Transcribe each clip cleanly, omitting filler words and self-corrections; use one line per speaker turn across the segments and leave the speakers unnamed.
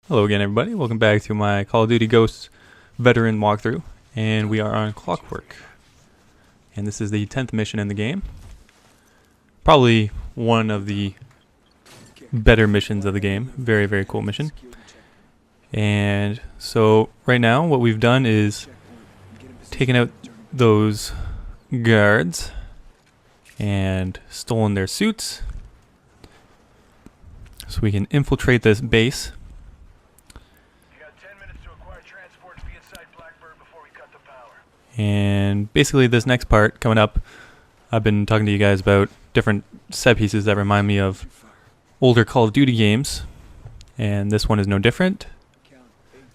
Hello again, everybody. Welcome back to my Call of Duty Ghosts veteran walkthrough, and we are on Clockwork. And this is the 10th mission in the game. Probably one of the better missions of the game. Very, very cool mission. And so right now what we've done is taken out those guards and stolen their suits so we can infiltrate this base. And basically this next part coming up, I've been talking to you guys about different set pieces that remind me of older Call of Duty games, and this one is no different.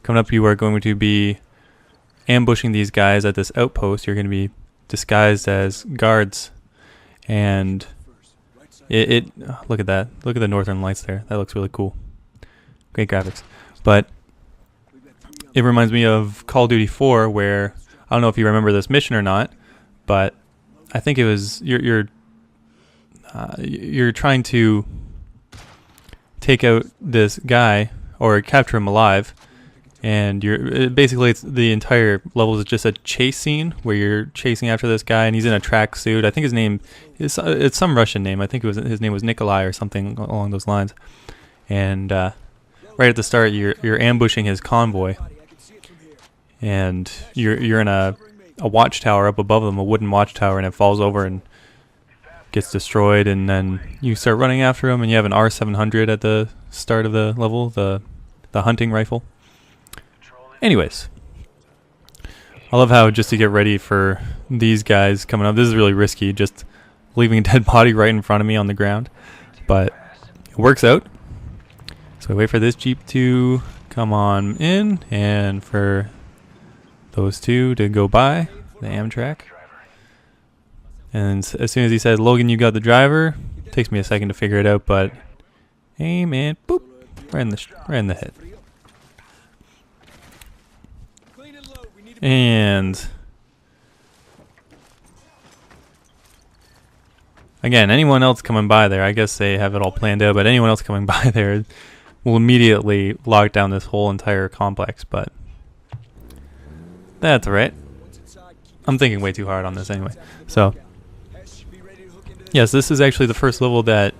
Coming up, you are going to be ambushing these guys at this outpost. You're going to be disguised as guards, and look at that. Look at the northern lights there. That looks really cool. Great graphics. But it reminds me of Call of Duty 4, where I don't know if you remember this mission or not, but I think it was you're trying to take out this guy or capture him alive, and basically it's the entire level is just a chase scene where you're chasing after this guy, and he's in a tracksuit. I think his name is it's some Russian name. I think his name was Nikolai or something along those lines. And right at the start, you're ambushing his convoy. And you're in a watchtower up above them, a wooden watchtower, and it falls over and gets destroyed. And then you start running after him, and you have an R700 at the start of the level, the hunting rifle. Anyways, I love how just to get ready for these guys coming up, this is really risky, just leaving a dead body right in front of me on the ground, but it works out. So I wait for this Jeep to come on in, and for those two to go by the Amtrak. And as soon as he says, "Logan, you got the driver," it takes me a second to figure it out, but aim and boop, right in the head. And again, anyone else coming by there, I guess they have it all planned out, but anyone else coming by there will immediately lock down this whole entire complex, but that's alright. I'm thinking way too hard on this anyway. So, yes, this is actually the first level that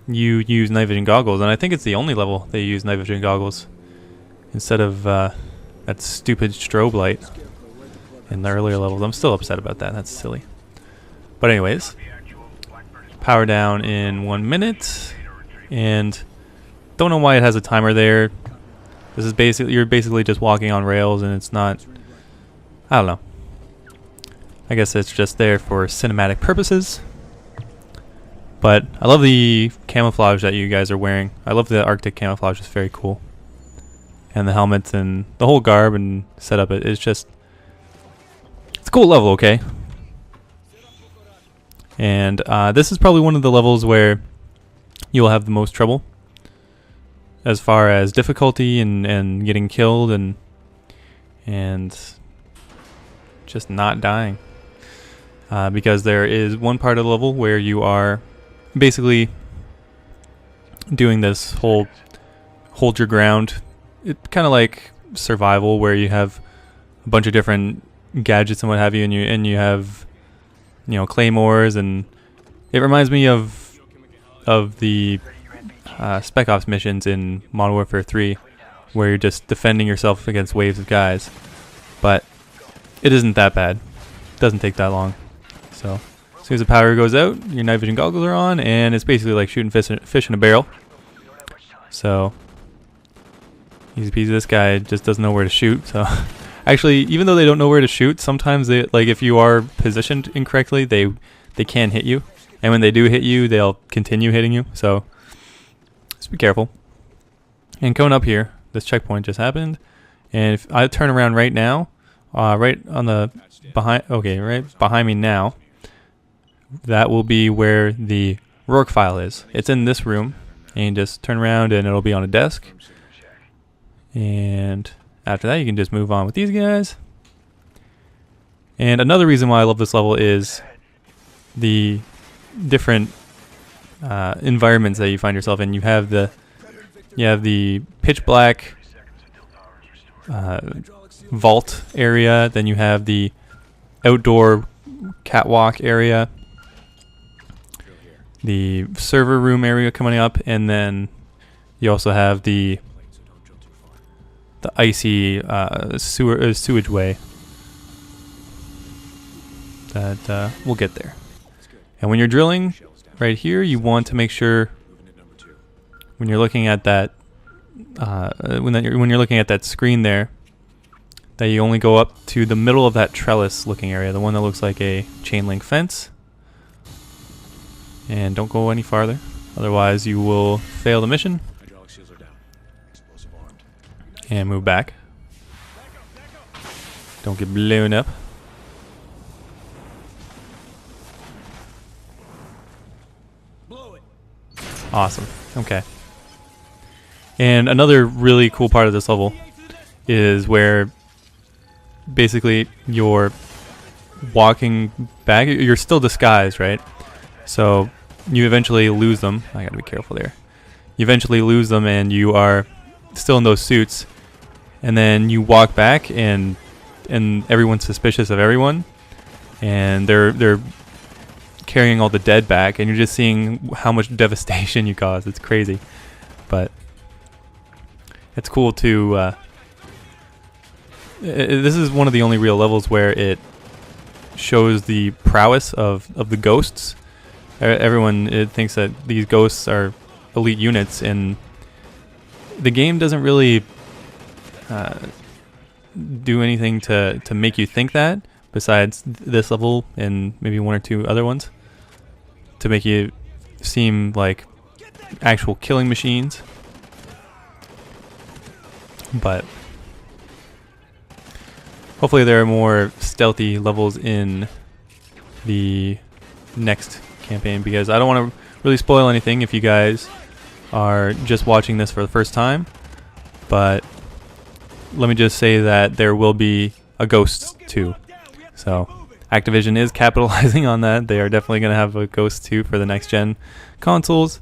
you use night vision goggles, and I think it's the only level they use night vision goggles instead of that stupid strobe light in the earlier levels. I'm still upset about that. That's silly. But anyways, power down in 1 minute, and don't know why it has a timer there. This is basically, you're basically just walking on rails, and it's not, I don't know. I guess it's just there for cinematic purposes. But I love the camouflage that you guys are wearing. I love the Arctic camouflage. It's very cool. And the helmets and the whole garb and setup. It's just, it's a cool level, okay? And this is probably one of the levels where you'll have the most trouble as far as difficulty and getting killed and just not dying, because there is one part of the level where you are basically doing this whole hold your ground. It's kind of like survival, where you have a bunch of different gadgets and what have you, and you have, you know, claymores, and it reminds me of the Spec Ops missions in Modern Warfare 3, where you're just defending yourself against waves of guys. But it isn't that bad. It doesn't take that long. So as soon as the power goes out, your night vision goggles are on, and it's basically like shooting fish in a barrel. So easy peasy. This guy just doesn't know where to shoot. So actually, even though they don't know where to shoot, sometimes they, like, if you are positioned incorrectly, they can hit you, and when they do hit you, they'll continue hitting you. So just be careful. And coming up here, this checkpoint just happened, and if I turn around right now, right on the right behind me now, that will be where the Rourke file is. It's in this room, and you just turn around and it'll be on a desk. And after that, you can just move on with these guys. And another reason why I love this level is the different environments that you find yourself in. You have the You have the pitch black vault area. Then you have the outdoor catwalk area, the server room area coming up, and then you also have the icy sewage way that we'll get there. And when you're drilling right here, you want to make sure when you're looking at that when you're looking at that screen there, that you only go up to the middle of that trellis looking area, the one that looks like a chain link fence, and don't go any farther, otherwise you will fail the mission and move back. Don't get blown up. Awesome. Okay. And another really cool part of this level is where basically you're walking back. You're still disguised, right? So you eventually lose them. I gotta be careful there. You eventually lose them and you are still in those suits. And then you walk back and everyone's suspicious of everyone. And they're carrying all the dead back, and you're just seeing how much devastation you cause. It's crazy. But it's cool to this is one of the only real levels where it shows the prowess of the ghosts. Everyone thinks that these ghosts are elite units, and the game doesn't really do anything to make you think that, besides this level and maybe one or two other ones, to make you seem like actual killing machines. But hopefully there are more stealthy levels in the next campaign, because I don't want to really spoil anything if you guys are just watching this for the first time. But let me just say that there will be a Ghost 2. So Activision is capitalizing on that. They are definitely going to have a Ghost 2 for the next gen consoles.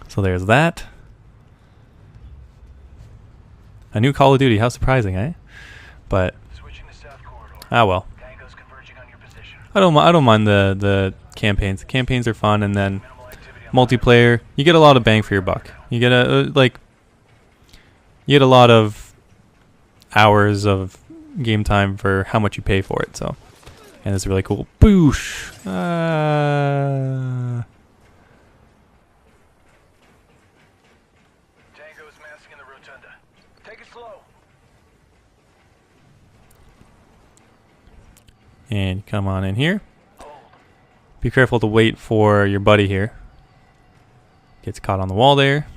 So there's that. A new Call of Duty, how surprising, eh? But well. I don't mind the campaigns. The campaigns are fun, and then multiplayer, you get a lot of bang for your buck. You get you get a lot of hours of game time for how much you pay for it. So, and it's really cool. Boosh. And come on in here. Be careful to wait for your buddy here. Gets caught on the wall there.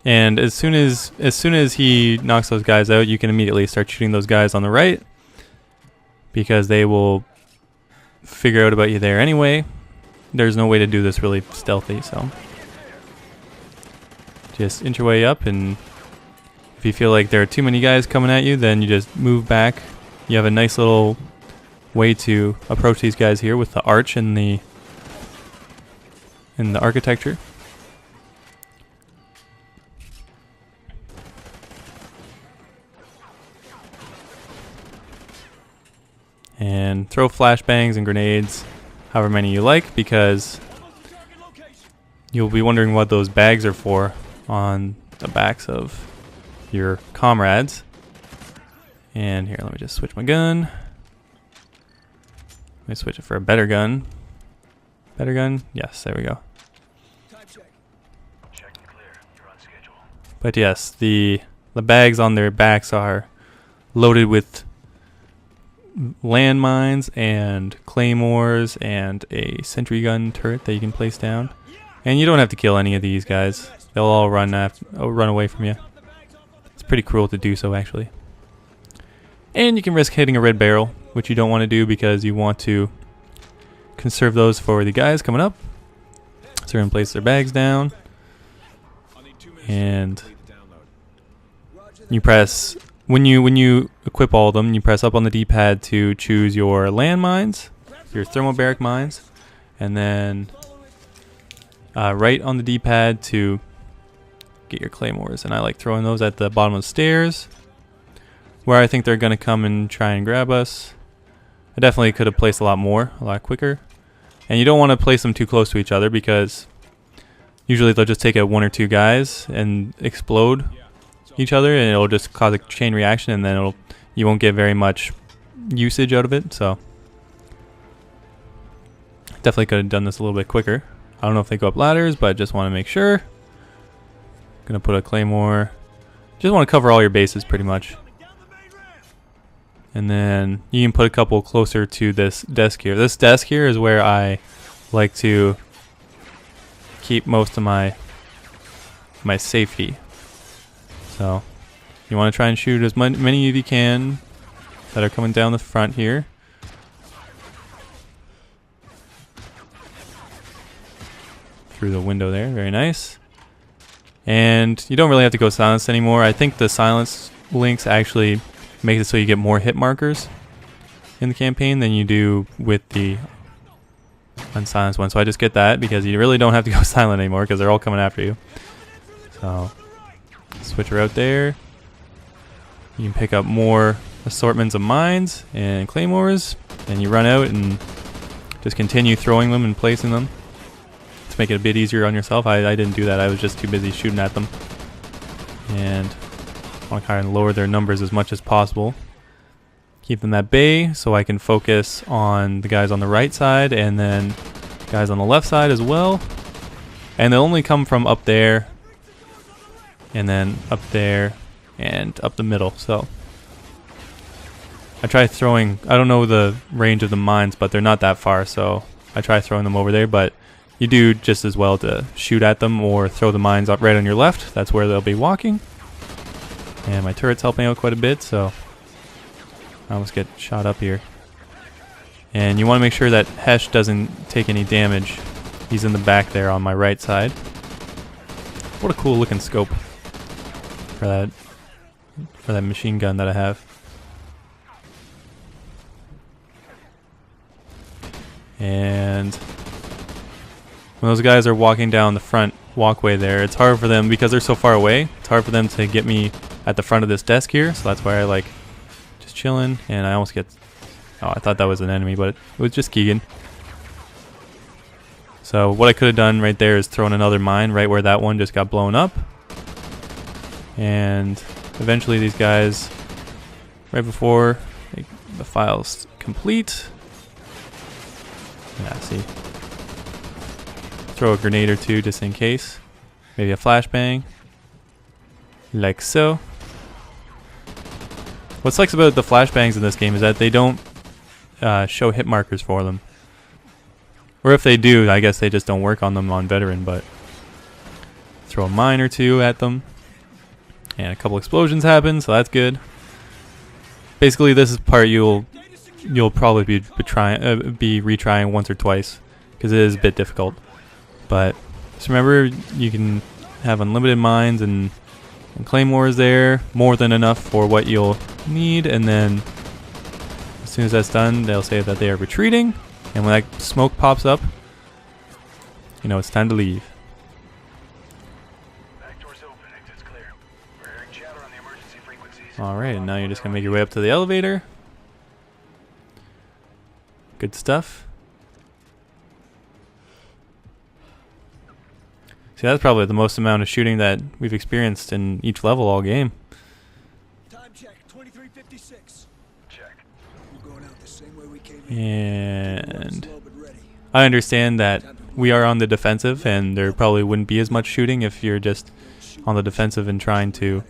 And as soon as he knocks those guys out, you can immediately start shooting those guys on the right, because they will figure out about you there anyway. There's no way to do this really stealthy, so just inch your way up, and if you feel like there are too many guys coming at you, then you just move back. You have a nice little way to approach these guys here with the arch and the architecture. And throw flashbangs and grenades, however many you like, because you'll be wondering what those bags are for on the backs of your comrades. And here, let me just switch my gun. Let me switch it for a better gun. Better gun? Yes, there we go. But yes, the bags on their backs are loaded with landmines and claymores and a sentry gun turret that you can place down. And you don't have to kill any of these guys. They'll all run away from you. It's pretty cruel to do so, actually. And you can risk hitting a red barrel, which you don't want to do because you want to conserve those for the guys coming up. So they're going to place their bags down. And you press when you equip all of them, you press up on the D-pad to choose your landmines, your thermobaric mines, and then right on the D-pad to get your claymores. And I like throwing those at the bottom of the stairs, where I think they're gonna come and try and grab us. I definitely could have placed a lot more, a lot quicker. And you don't want to place them too close to each other, because usually they'll just take out one or two guys and explode each other, and it'll just cause a chain reaction, and then you won't get very much usage out of it. So definitely could have done this a little bit quicker. I don't know if they go up ladders, but I just want to make sure. Gonna put a claymore. Just want to cover all your bases pretty much. And then you can put a couple closer to this desk here. This desk here is where I like to keep most of my safety. So you want to try and shoot as many of you can that are coming down the front here. Through the window there, very nice. And you don't really have to go silence anymore. I think the silence links actually make it so you get more hit markers in the campaign than you do with the unsilenced one. So I just get that because you really don't have to go silent anymore because they're all coming after you. So switch her out there. You can pick up more assortments of mines and claymores, and you run out and just continue throwing them and placing them to make it a bit easier on yourself. I didn't do that. I was just too busy shooting at them. And I want to kind of lower their numbers as much as possible. Keep them at bay so I can focus on the guys on the right side and then guys on the left side as well. And they'll only come from up there and then up there and up the middle. So I try throwing, I don't know the range of the mines, but they're not that far, so I try throwing them over there. But you do just as well to shoot at them or throw the mines up right on your left. That's where they'll be walking. And my turret's helping out quite a bit, so I almost get shot up here. And you want to make sure that Hesh doesn't take any damage. He's in the back there on my right side. What a cool looking scope for that machine gun that I have. And when those guys are walking down the front walkway there, it's hard for them, because they're so far away, it's hard for them to get me at the front of this desk here. So that's why I like just chilling, and I almost get, oh, I thought that was an enemy, but it was just Keegan. So what I could have done right there is thrown another mine right where that one just got blown up. And eventually these guys, right before the file's complete, yeah, see, throw a grenade or two just in case. Maybe a flashbang, like so. What sucks about the flashbangs in this game is that they don't show hit markers for them. Or if they do, I guess they just don't work on them on veteran, but throw a mine or two at them. And a couple explosions happen, so that's good. Basically, this is part you'll probably be retrying once or twice, because it is a bit difficult. But just remember, you can have unlimited mines and claymores there, more than enough for what you'll need. And then as soon as that's done, they'll say that they are retreating. And when that smoke pops up, you know it's time to leave. Alright, and now you're just going to make your way up to the elevator. Good stuff. See, that's probably the most amount of shooting that we've experienced in each level all game.
Time check, 23:56. Check. We're going out the same way we came
And I understand that we are on the defensive, and there probably wouldn't be as much shooting if you're just on the defensive and trying to,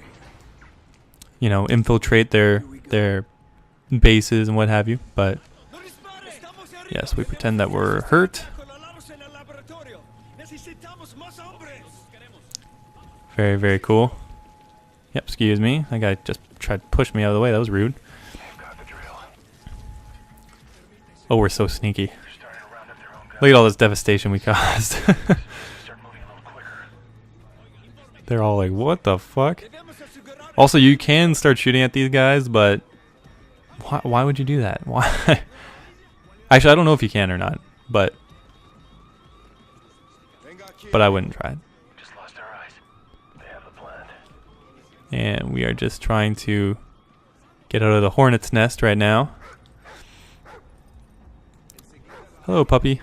you know, infiltrate their bases and what have you. But yes, we pretend that we're hurt. Very, very cool. Yep, excuse me. That guy just tried to push me out of the way. That was rude. Oh, we're so sneaky. Look at all this devastation we caused. They're all like, what the fuck? Also, you can start shooting at these guys, but why would you do that? Why? Actually, I don't know if you can or not, but I wouldn't try it.
Just lost our eyes. They have a plan.
And we are just trying to get out of the hornet's nest right now. Hello, puppy.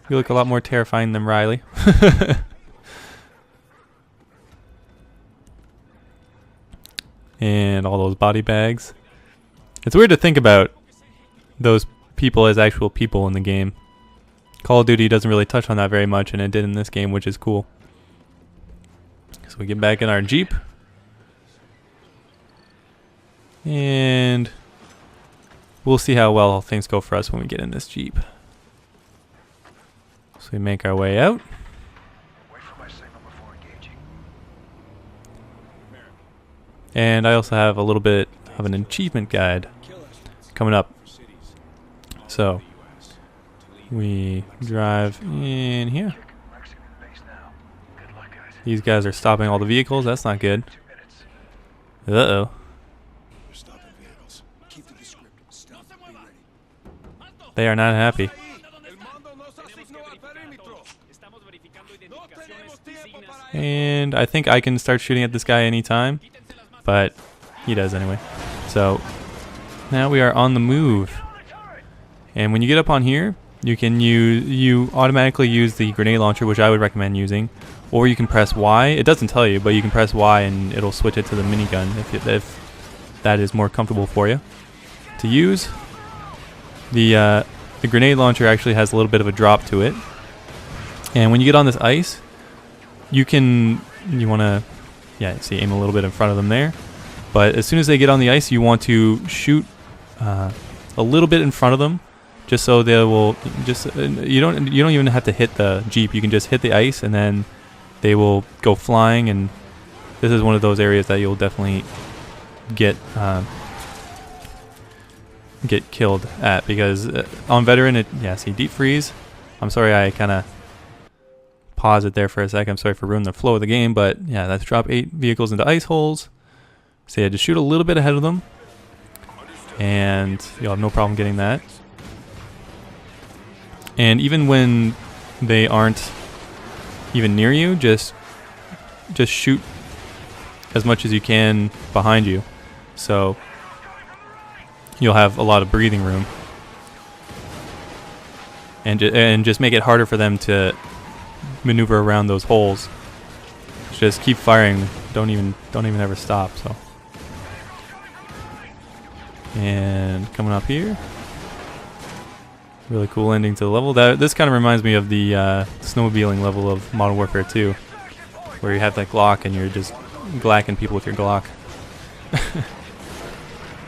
You look a lot more terrifying than Riley. And all those body bags. It's weird to think about those people as actual people in the game. Call of Duty doesn't really touch on that very much, and it did in this game, which is cool. So we get back in our Jeep. And we'll see how well things go for us when we get in this Jeep. So we make our way out.
Wait for my signal before engaging.
And I also have a little bit of an achievement guide coming up. So we drive in here.
Mexican base now. Good luck, guys.
These guys are stopping all the vehicles. That's not good.
2 minutes.
Uh-oh.
We're stopping vehicles. Keep to the script. Stop. Be ready.
They are not happy. And I think I can start shooting at this guy anytime, but he does anyway. So now we are on the move. And when you get up on here, you automatically use the grenade launcher, which I would recommend using, or you can press Y. It doesn't tell you, but you can press Y and it'll switch it to the minigun if that is more comfortable for you to use. The grenade launcher actually has a little bit of a drop to it, and when you get on this ice, you want to see, aim a little bit in front of them there, but as soon as they get on the ice, you want to shoot a little bit in front of them, just so they will you don't even have to hit the Jeep. You can just hit the ice and then they will go flying, and this is one of those areas that you'll definitely get killed at, because on veteran see, deep freeze. I'm sorry I kind of paused it there for a sec. I'm sorry for ruining the flow of the game, but yeah, that's drop 8 vehicles into ice holes. So yeah, just shoot a little bit ahead of them and you'll have no problem getting that. And even when they aren't even near you, just shoot as much as you can behind you, so you'll have a lot of breathing room, and just make it harder for them to maneuver around those holes. Just keep firing. Don't even ever stop. So, and coming up here, really cool ending to the level. This kind of reminds me of the snowmobiling level of Modern Warfare 2, where you have that Glock and you're just glacking people with your Glock.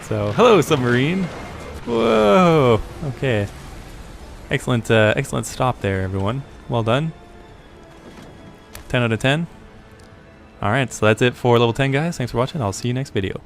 So, hello, submarine. Whoa. Okay. Excellent, excellent stop there, everyone. Well done. 10 out of 10. All right, so that's it for level 10, guys. Thanks for watching. I'll see you next video.